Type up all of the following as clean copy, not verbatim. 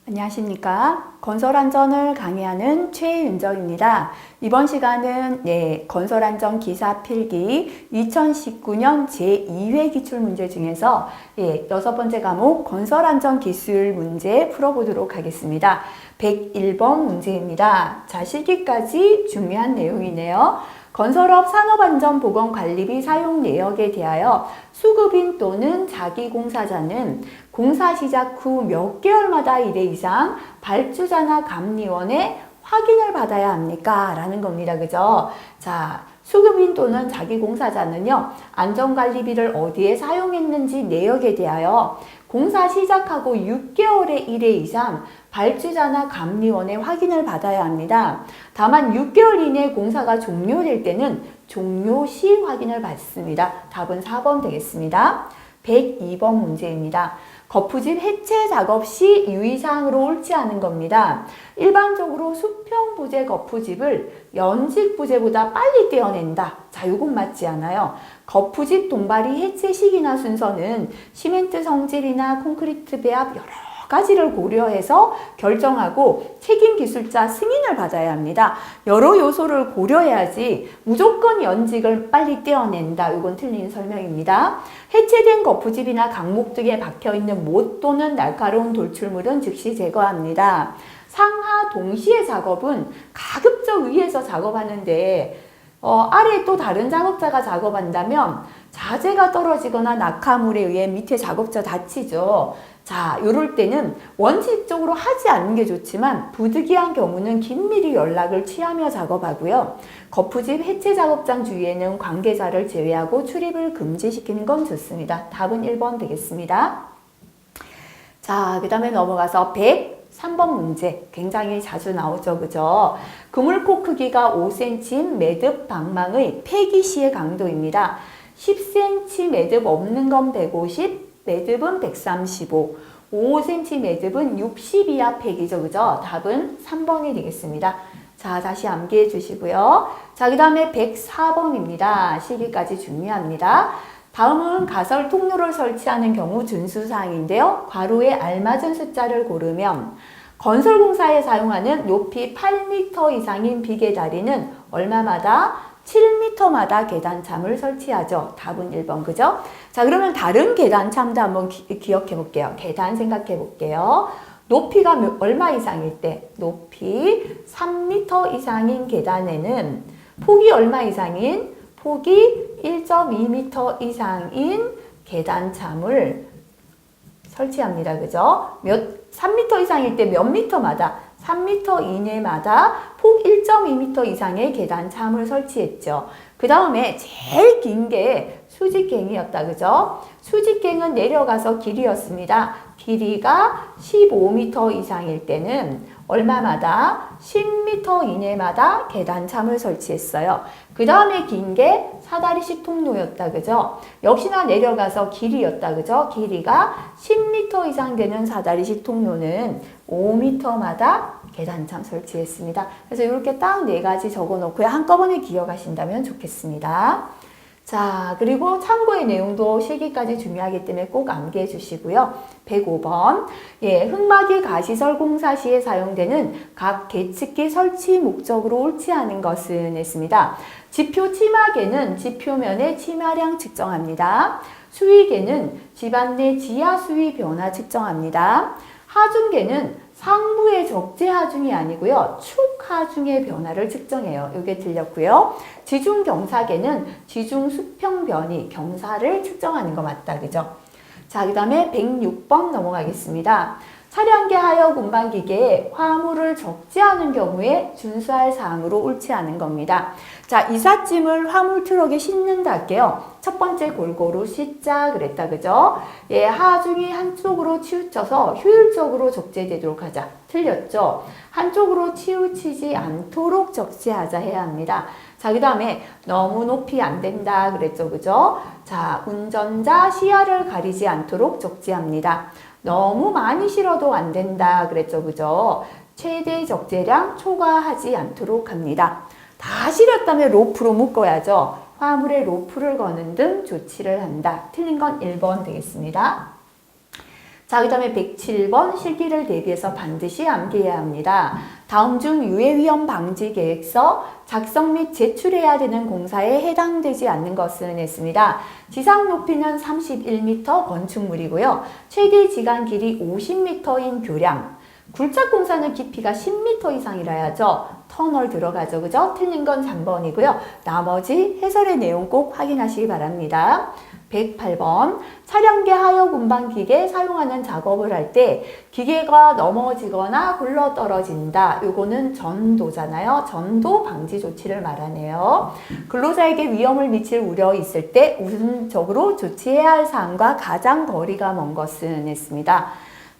안녕하십니까. 건설안전을 강의하는 최윤정입니다. 이번 시간은 건설안전 기사 필기 2019년 제2회 기출문제 중에서 6번째 과목 건설안전 기술 문제 풀어보도록 하겠습니다. 101번 문제입니다. 자, 실기까지 중요한 내용이네요. 건설업 산업안전보건관리비 사용 내역에 대하여 수급인 또는 자기공사자는 공사 시작 후 몇 개월마다 1회 이상 발주자나 감리원의 확인을 받아야 합니까? 라는 겁니다. 그죠? 자, 수급인 또는 자기공사자는요, 안전관리비를 어디에 사용했는지 내역에 대하여 공사 시작하고 6개월에 1회 이상 발주자나 감리원의 확인을 받아야 합니다. 다만 6개월 이내 공사가 종료될 때는 종료 시 확인을 받습니다. 답은 4번 되겠습니다. 102번 문제입니다. 거푸집 해체 작업 시 유의사항으로 옳지 않은 겁니다. 일반적으로 수평부재 거푸집을 연직부재보다 빨리 떼어낸다. 자, 요건 맞지 않아요. 거푸집 동발이 해체 시기나 순서는 시멘트 성질이나 콘크리트 배합 여러 가지를 고려해서 결정하고 책임 기술자 승인을 받아야 합니다. 여러 요소를 고려해야지 무조건 연직을 빨리 떼어낸다. 이건 틀린 설명입니다. 해체된 거푸집이나 강목 등에 박혀있는 못 또는 날카로운 돌출물은 즉시 제거합니다. 상하 동시에 작업은 가급적 위에서 작업하는데 아래에 또 다른 작업자가 작업한다면 자재가 떨어지거나 낙하물에 의해 밑에 작업자 다치죠. 자, 요럴 때는 원칙적으로 하지 않는 게 좋지만 부득이한 경우는 긴밀히 연락을 취하며 작업하고요. 거푸집 해체 작업장 주위에는 관계자를 제외하고 출입을 금지시키는 건 좋습니다. 답은 1번 되겠습니다. 자, 그 다음에 넘어가서 103번 문제. 굉장히 자주 나오죠. 그죠? 그물코 크기가 5cm 매듭 방망의 폐기 시의 강도입니다. 10cm 매듭 없는 건 150, 매듭은 135, 5cm 매듭은 60 이하 폐기죠. 그죠? 답은 3번이 되겠습니다. 자, 다시 암기해 주시고요. 자, 그 다음에 104번입니다. 실기까지 중요합니다. 다음은 가설 통로를 설치하는 경우 준수사항인데요. 괄호에 알맞은 숫자를 고르면 건설공사에 사용하는 높이 8m 이상인 비계다리는 얼마마다? 7m마다 계단참을 설치하죠. 답은 1번, 그죠? 자, 그러면 다른 계단참도 한번 기억해 볼게요. 계단 생각해 볼게요. 높이가 얼마 이상일 때? 높이 3m 이상인 계단에는 폭이 얼마 이상인? 폭이 1.2m 이상인 계단참을 설치합니다. 그죠? 3m 이상일 때 몇 미터마다? 3m 이내마다 폭 1.2m 이상의 계단참을 설치했죠. 그 다음에 제일 긴 게 수직갱이였다. 그죠? 수직갱은 내려가서 길이였습니다. 길이가 15m 이상일 때는 얼마마다? 10m 이내마다 계단참을 설치했어요. 그 다음에 긴 게 사다리식 통로였다. 그죠? 역시나 내려가서 길이였다. 그죠? 길이가 10m 이상 되는 사다리식 통로는 5m마다 계단참 설치했습니다. 그래서 이렇게 딱 4가지 적어 놓고요. 한꺼번에 기억하신다면 좋겠습니다. 자, 그리고 참고의 내용도 실기까지 중요하기 때문에 꼭 암기해 주시고요. 105번. 흙막이 가시설 공사 시에 사용되는 각 계측기 설치 목적으로 옳지 않은 것은 했습니다. 지표 치마계는 지표면의 치마량 측정합니다. 수위계는 집안 내 지하 수위 변화 측정합니다. 하중계는 상부의 적재 하중이 아니고요. 축 하중의 변화를 측정해요. 이게 틀렸고요. 지중 경사계는 지중 수평 변이, 경사를 측정하는 거 맞다. 그죠? 자, 그 다음에 106번 넘어가겠습니다. 차량계 하역 운반기계에 화물을 적재하는 경우에 준수할 사항으로 옳지 않은 겁니다. 자, 이삿짐을 화물 트럭에 싣는다 할게요. 첫 번째 골고루 싣자 그랬다. 그죠? 하중이 한쪽으로 치우쳐서 효율적으로 적재되도록 하자. 틀렸죠? 한쪽으로 치우치지 않도록 적재하자 해야 합니다. 자, 그 다음에 너무 높이 안 된다 그랬죠. 그죠? 자, 운전자 시야를 가리지 않도록 적재합니다. 너무 많이 실어도 안 된다 그랬죠. 그죠? 최대 적재량 초과하지 않도록 합니다. 다 실었다면 로프로 묶어야죠. 화물에 로프를 거는 등 조치를 한다. 틀린 건 1번 되겠습니다. 자, 그 다음에 107번 실기를 대비해서 반드시 암기해야 합니다. 다음 중 유해위험 방지 계획서 작성 및 제출해야 되는 공사에 해당되지 않는 것은 했습니다. 지상 높이는 31m 건축물이고요. 최대 지간 길이 50m인 교량. 굴착 공사는 깊이가 10m 이상이라야죠. 터널 들어가죠. 그죠? 틀린 건 3번이고요. 나머지 해설의 내용 꼭 확인하시기 바랍니다. 108번 차량계 하역 운반 기계 사용하는 작업을 할 때 기계가 넘어지거나 굴러 떨어진다. 요거는 전도잖아요. 전도 방지 조치를 말하네요. 근로자에게 위험을 미칠 우려 있을 때 우선적으로 조치해야 할 사항과 가장 거리가 먼 것은 했습니다.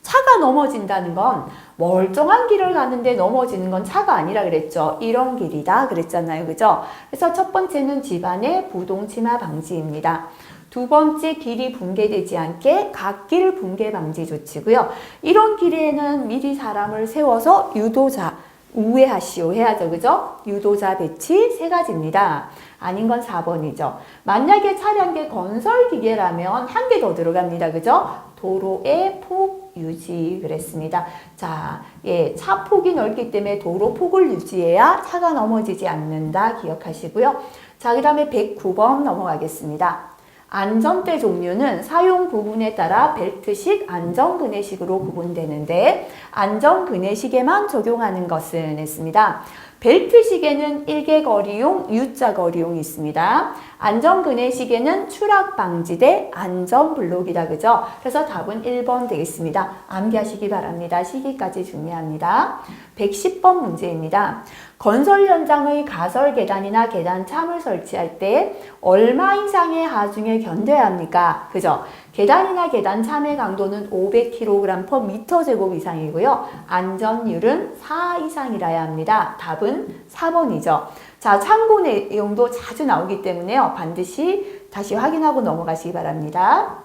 차가 넘어진다는 건 멀쩡한 길을 가는데 넘어지는 건 차가 아니라 그랬죠. 이런 길이다 그랬잖아요. 그죠? 그래서 첫 번째는 집안의 부동 침하 방지입니다. 두 번째, 길이 붕괴되지 않게 갓길 붕괴 방지 조치고요. 이런 길에는 미리 사람을 세워서 유도자 우회하시오 해야죠. 그죠? 유도자 배치 세 가지입니다. 아닌 건 4번이죠. 만약에 차량계 건설 기계라면 한 개 더 들어갑니다. 그죠? 도로의 폭 유지 그랬습니다. 자, 예, 차 폭이 넓기 때문에 도로 폭을 유지해야 차가 넘어지지 않는다 기억하시고요. 자, 그 다음에 109번 넘어가겠습니다. 안전대 종류는 사용 부분에 따라 벨트식, 안전그네식으로 구분되는데 안전그네식에만 적용하는 것은 했습니다. 벨트식에는 일개거리용, U자거리용이 있습니다. 안전그네식에는 추락방지대, 안전블록이다. 그죠? 그래서 답은 1번 되겠습니다. 암기하시기 바랍니다. 시기까지 중요합니다. 110번 문제입니다. 건설 현장의 가설 계단이나 계단 참을 설치할 때 얼마 이상의 하중에 견뎌야 합니까? 그죠? 계단이나 계단 참의 강도는 500kg/m² 이상이고요. 안전율은 4 이상이라야 합니다. 답은 4번이죠. 자, 참고 내용도 자주 나오기 때문에요. 반드시 다시 확인하고 넘어가시기 바랍니다.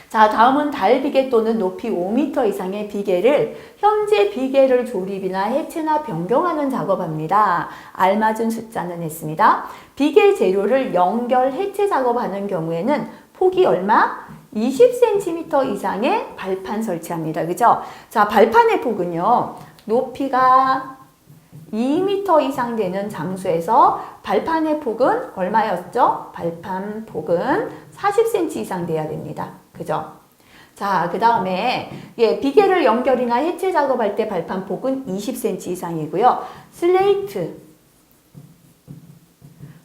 자, 다음은 달비계 또는 높이 5m 이상의 비계를 현재 비계를 조립이나 해체나 변경하는 작업합니다. 알맞은 숫자는 했습니다. 비계 재료를 연결 해체 작업하는 경우에는 폭이 얼마? 20cm 이상의 발판 설치합니다. 그죠? 자, 발판의 폭은요. 높이가 2m 이상 되는 장소에서 발판의 폭은 얼마였죠? 발판 폭은 40cm 이상 돼야 됩니다. 그죠? 자, 그 다음에 예, 비계를 연결이나 해체 작업할 때 발판 폭은 20cm 이상이고요. 슬레이트,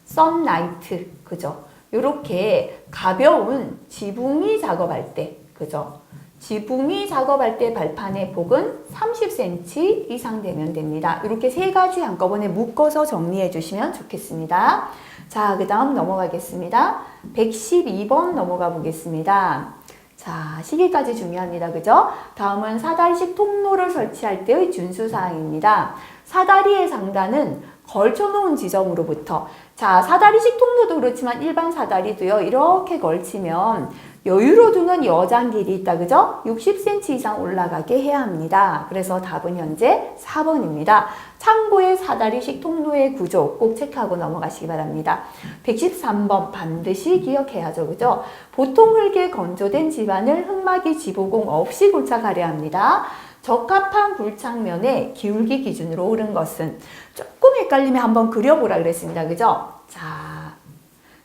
썬라이트, 그죠? 요렇게 가벼운 지붕이 작업할 때, 그죠? 지붕이 작업할 때 발판의 폭은 30cm 이상 되면 됩니다. 이렇게 세 가지 한꺼번에 묶어서 정리해 주시면 좋겠습니다. 자, 그 다음 넘어가겠습니다. 112번 넘어가 보겠습니다. 자, 시기까지 중요합니다. 그죠? 다음은 사다리식 통로를 설치할 때의 준수사항입니다. 사다리의 상단은 걸쳐놓은 지점으로부터, 자, 사다리식 통로도 그렇지만 일반 사다리도요, 이렇게 걸치면 여유로 두는 여장 길이 있다. 그죠? 60cm 이상 올라가게 해야 합니다. 그래서 답은 현재 4번입니다. 참고의 사다리식 통로의 구조 꼭 체크하고 넘어가시기 바랍니다. 113번 반드시 기억해야죠. 그죠? 보통 흙에 건조된 집안을 흙막이 지보공 없이 굴착하려 합니다. 적합한 굴착면의 기울기 기준으로 옳은 것은, 조금 헷갈리면 한번 그려보라 그랬습니다. 그죠? 자,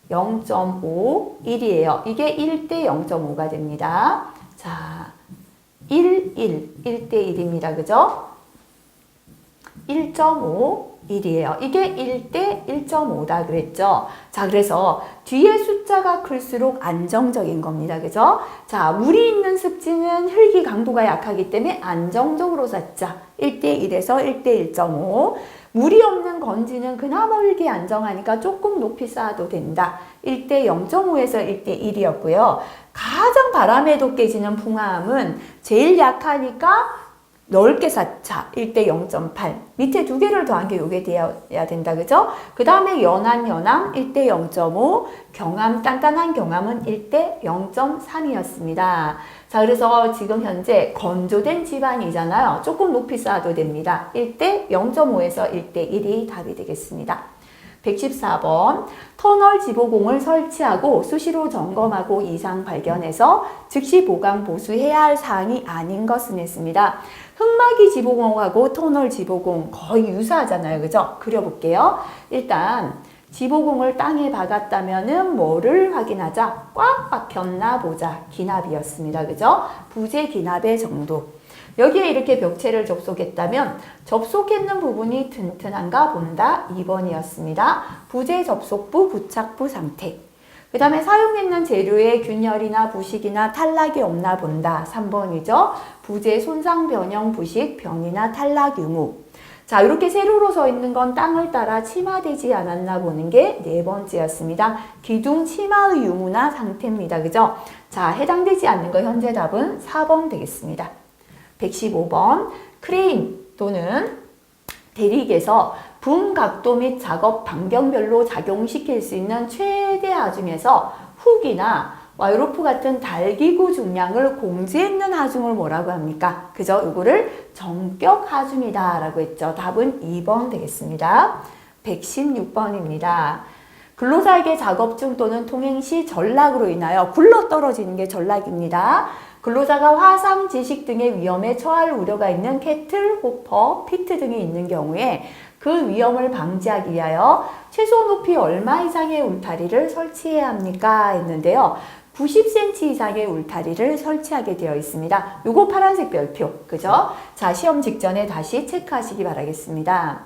0.5, 1이에요. 이게 1대 0.5가 됩니다. 자, 1, 1대 1입니다. 그죠? 1.5, 1이에요. 이게 1대 1.5다 그랬죠? 자, 그래서 뒤에 숫자가 클수록 안정적인 겁니다. 그죠? 자, 물이 있는 습지는 흙이 강도가 약하기 때문에 안정적으로 쌓자. 1대 1에서 1대 1.5. 물이 없는 건지는 그나마 흙이 안정하니까 조금 높이 쌓아도 된다. 1대 0.5에서 1대 1이었고요. 가장 바람에도 깨지는 풍화암은 제일 약하니까 넓게 쌓자. 1대 0.8. 밑에 두 개를 더한 게 요게 돼야 된다. 그죠? 그 다음에 연한 연암 1대 0.5. 경암, 단단한 경암은 1대 0.3이었습니다. 자, 그래서 지금 현재 건조된 집안이잖아요. 조금 높이 쌓아도 됩니다. 1대 0.5에서 1대 1이 답이 되겠습니다. 114번 터널 지보공을 설치하고 수시로 점검하고 이상 발견해서 즉시 보강 보수해야 할 사항이 아닌 것은 했습니다. 흙막이 지보공하고 터널 지보공 거의 유사하잖아요. 그죠? 그려볼게요. 일단 지보공을 땅에 박았다면은 뭐를 확인하자? 꽉 박혔나 보자. 기납이었습니다. 그죠? 부재 기납의 정도. 여기에 이렇게 벽체를 접속했다면 접속했는 부분이 튼튼한가 본다. 2번이었습니다. 부재 접속부, 부착부 상태. 그 다음에 사용했는 재료에 균열이나 부식이나 탈락이 없나 본다. 3번이죠. 부재 손상 변형 부식, 변이나 탈락 유무. 자, 이렇게 세로로 서 있는 건 땅을 따라 침하되지 않았나 보는 게 네 번째였습니다. 기둥 침하의 유무나 상태입니다. 그죠? 자, 해당되지 않는 거 현재 답은 4번 되겠습니다. 115번 크레인 또는 대릭에서 붐 각도 및 작업 반경별로 작용시킬 수 있는 최대 하중에서 훅이나 와이로프 같은 달기구 중량을 공제했는 하중을 뭐라고 합니까? 그죠? 이거를 정격 하중이다 라고 했죠. 답은 2번 되겠습니다. 116번입니다. 근로자에게 작업 중 또는 통행 시 전락으로 인하여 굴러 떨어지는 게 전락입니다. 근로자가 화상, 지식 등의 위험에 처할 우려가 있는 캐틀, 호퍼, 피트 등이 있는 경우에 그 위험을 방지하기 위하여 최소 높이 얼마 이상의 울타리를 설치해야 합니까? 했는데요. 90cm 이상의 울타리를 설치하게 되어 있습니다. 요거 파란색 별표, 그죠? 자, 시험 직전에 다시 체크하시기 바라겠습니다.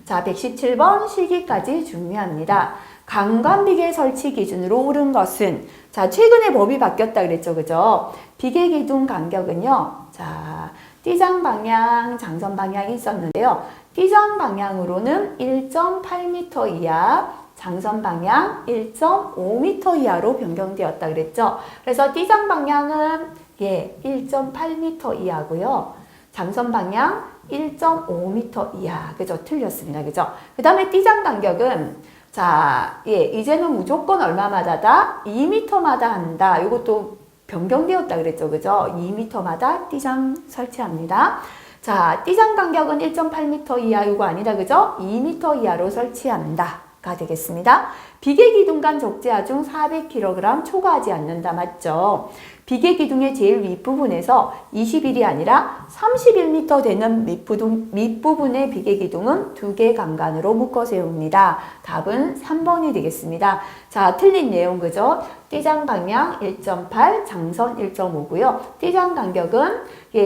자, 117번 실기까지 중요합니다. 강간비계 설치 기준으로 옳은 것은 자, 최근에 법이 바뀌었다 그랬죠. 그죠? 비계 기둥 간격은요. 자, 띠장 방향, 장선 방향이 있었는데요. 띠장 방향으로는 1.8m 이하, 장선 방향 1.5m 이하로 변경되었다 그랬죠. 그래서 띠장 방향은 1.8m 이하고요. 장선 방향 1.5m 이하. 그죠? 틀렸습니다. 그죠? 그 다음에 띠장 간격은 자, 이제는 무조건 얼마마다다? 2m마다 한다. 이것도 변경되었다 그랬죠. 그죠? 2m마다 띠장 설치합니다. 자, 띠장 간격은 1.8m 이하 이거 아니다. 그죠? 2m 이하로 설치한다. 가 되겠습니다. 비계 기둥 간 적재 하중 400kg 초과하지 않는다. 맞죠? 비계 기둥의 제일 윗부분에서 21이 아니라 31m 되는 밑부분의 비계 기둥은 2개 간간으로 묶어 세웁니다. 답은 3번이 되겠습니다. 자, 틀린 내용 그죠? 띠장 방향 1.8, 장선 1.5고요. 띠장 간격은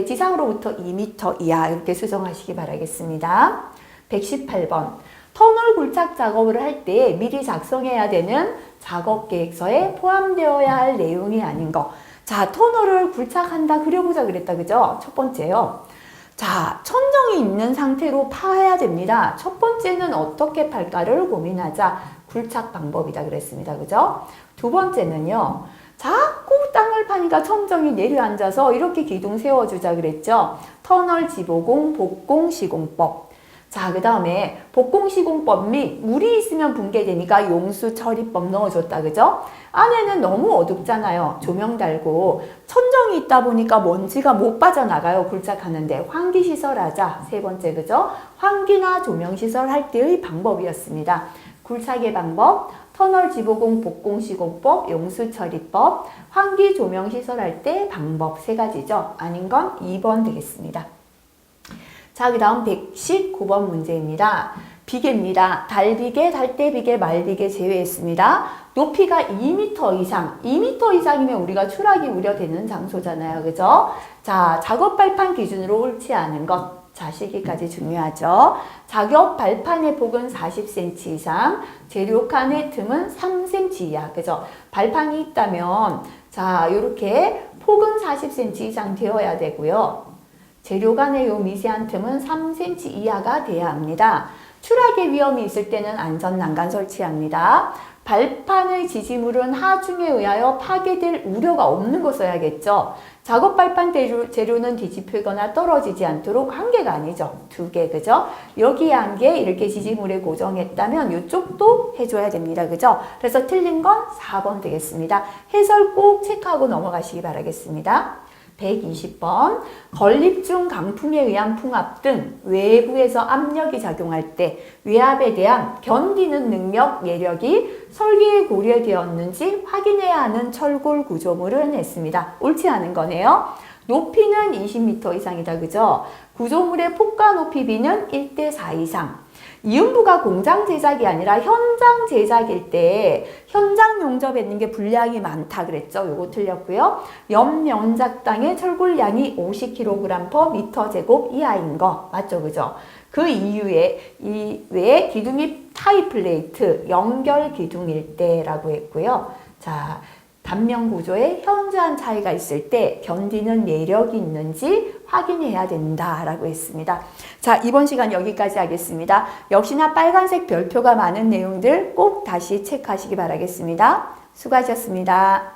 지상으로부터 2m 이하 이렇게 수정하시기 바라겠습니다. 118번. 터널 굴착 작업을 할 때 미리 작성해야 되는 작업 계획서에 포함되어야 할 내용이 아닌 거. 자, 터널을 굴착한다 그려보자 그랬다. 그죠? 첫 번째요. 자, 천정이 있는 상태로 파야 됩니다. 첫 번째는 어떻게 팔까를 고민하자. 굴착 방법이다 그랬습니다. 그죠? 두 번째는요. 자꾸 땅을 파니까 천정이 내려앉아서 이렇게 기둥 세워주자 그랬죠. 터널 지보공, 복공, 시공법. 자, 그 다음에 복공시공법 및 물이 있으면 붕괴되니까 용수처리법 넣어줬다. 그죠? 안에는 너무 어둡잖아요. 조명 달고 천정이 있다 보니까 먼지가 못 빠져나가요. 굴착하는데 환기시설 하자. 세 번째 그죠? 환기나 조명시설 할 때의 방법이었습니다. 굴착의 방법, 터널 지보공 복공시공법, 용수처리법, 환기 조명시설 할 때 방법 세 가지죠. 아닌 건 2번 되겠습니다. 자, 그 다음 119번 문제입니다. 비계입니다. 달비계, 달대비계, 말비계 제외했습니다. 높이가 2m 이상, 2m 이상이면 우리가 추락이 우려되는 장소잖아요. 그죠? 자, 작업 발판 기준으로 옳지 않은 것. 자, 실기까지 중요하죠. 작업 발판의 폭은 40cm 이상, 재료 칸의 틈은 3cm 이하. 그죠? 발판이 있다면, 자, 요렇게 폭은 40cm 이상 되어야 되고요. 재료 간의 요 미세한 틈은 3cm 이하가 돼야 합니다. 추락의 위험이 있을 때는 안전 난간 설치합니다. 발판의 지지물은 하중에 의하여 파괴될 우려가 없는 거 써야겠죠. 작업 발판 재료는 뒤집히거나 떨어지지 않도록 한 개가 아니죠. 2개, 그죠? 여기에 한 개 이렇게 지지물에 고정했다면 이쪽도 해줘야 됩니다. 그죠? 그래서 틀린 건 4번 되겠습니다. 해설 꼭 체크하고 넘어가시기 바라겠습니다. 120번. 건립중 강풍에 의한 풍압 등 외부에서 압력이 작용할 때 외압에 대한 견디는 능력, 예력이 설계에 고려되었는지 확인해야 하는 철골 구조물은 했습니다. 옳지 않은 거네요. 높이는 20m 이상이다. 그죠? 구조물의 폭과 높이 비는 1대4 이상. 이음부가 공장 제작이 아니라 현장 제작일 때 현장 용접했는 게 분량이 많다 그랬죠. 요거 틀렸고요. 연면작당의 철골량이 50kg/m 제곱 이하인 거 맞죠? 그죠? 그 이외에 기둥이 타이 플레이트, 연결 기둥일 때라고 했고요. 자, 단면 구조에 현저한 차이가 있을 때 견디는 예력이 있는지 확인해야 된다라고 했습니다. 자, 이번 시간 여기까지 하겠습니다. 역시나 빨간색 별표가 많은 내용들 꼭 다시 체크하시기 바라겠습니다. 수고하셨습니다.